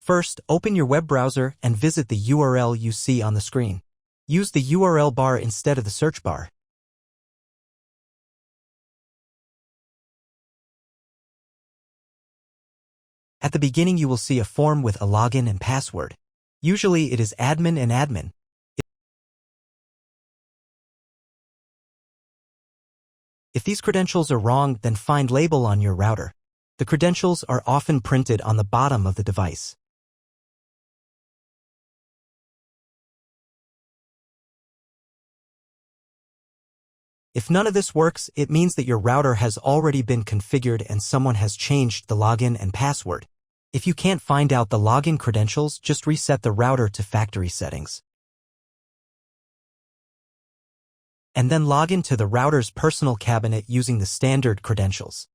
First, open your web browser and visit the URL you see on the screen. Use the URL bar instead of the search bar. At the beginning you will see a form with a login and password. Usually it is admin and admin. If these credentials are wrong, then find label on your router. The credentials are often printed on the bottom of the device. If none of this works, it means that your router has already been configured and someone has changed the login and password. If you can't find out the login credentials, just reset the router to factory settings. And then log into the router's personal cabinet using the standard credentials.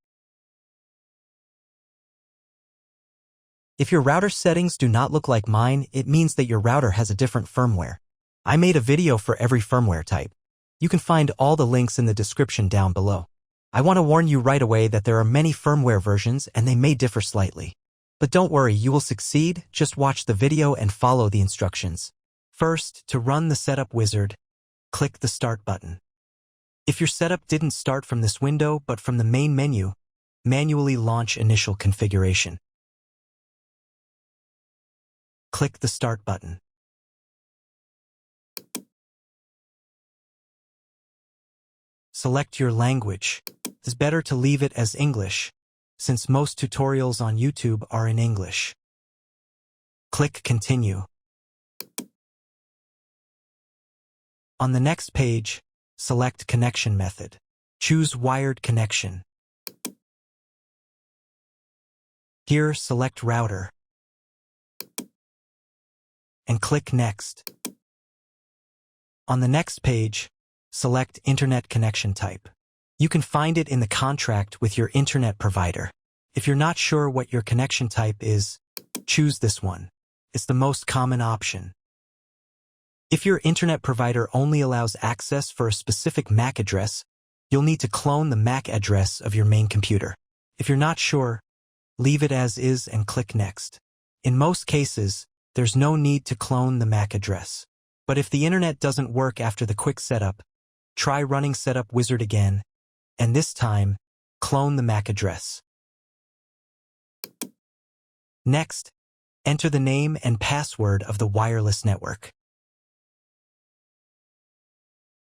If your router settings do not look like mine, it means that your router has a different firmware. I made a video for every firmware type. You can find all the links in the description down below. I want to warn you right away that there are many firmware versions and they may differ slightly. But don't worry, you will succeed. Just watch the video and follow the instructions. First, to run the setup wizard, click the Start button. If your setup didn't start from this window but from the main menu, manually launch initial configuration. Click the Start button. Select your language. It's better to leave it as English, since most tutorials on YouTube are in English. Click Continue. On the next page, select Connection Method. Choose Wired Connection. Here, select Router. And click Next. On the next page, select Internet Connection Type. You can find it in the contract with your internet provider. If you're not sure what your connection type is, choose this one. It's the most common option. If your internet provider only allows access for a specific MAC address, you'll need to clone the MAC address of your main computer. If you're not sure, leave it as is and click Next. In most cases, there's no need to clone the MAC address. But if the internet doesn't work after the quick setup, try running Setup Wizard again, and this time, clone the MAC address. Next, enter the name and password of the wireless network.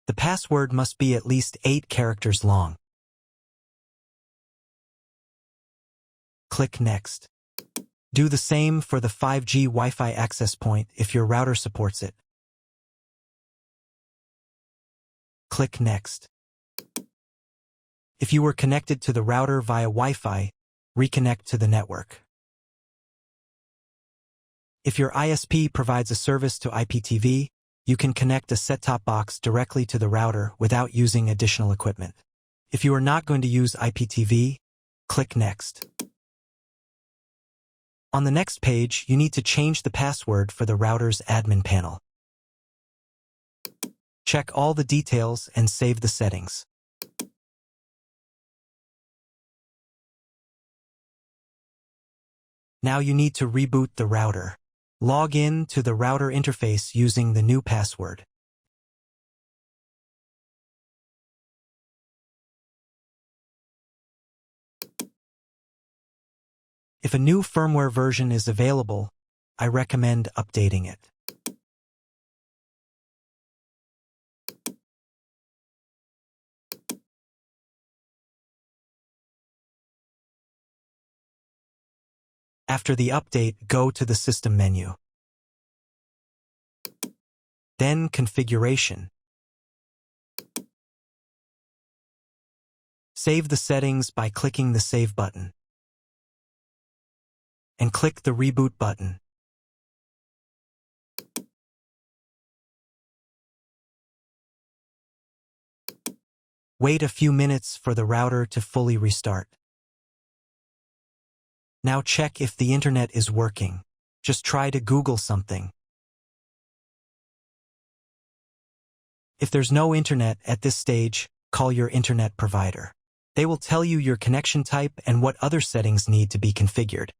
The password must be at least 8 characters long. Click Next. Do the same for the 5G Wi-Fi access point if your router supports it. Click Next. If you were connected to the router via Wi-Fi, reconnect to the network. If your ISP provides a service to IPTV, you can connect a set-top box directly to the router without using additional equipment. If you are not going to use IPTV, click Next. On the next page, you need to change the password for the router's admin panel. Check all the details and save the settings. Now you need to reboot the router. Log in to the router interface using the new password. If a new firmware version is available, I recommend updating it. After the update, go to the System menu. Then Configuration. Save the settings by clicking the Save button. And click the Reboot button. Wait a few minutes for the router to fully restart. Now check if the internet is working. Just try to Google something. If there's no internet at this stage, call your internet provider. They will tell you your connection type and what other settings need to be configured.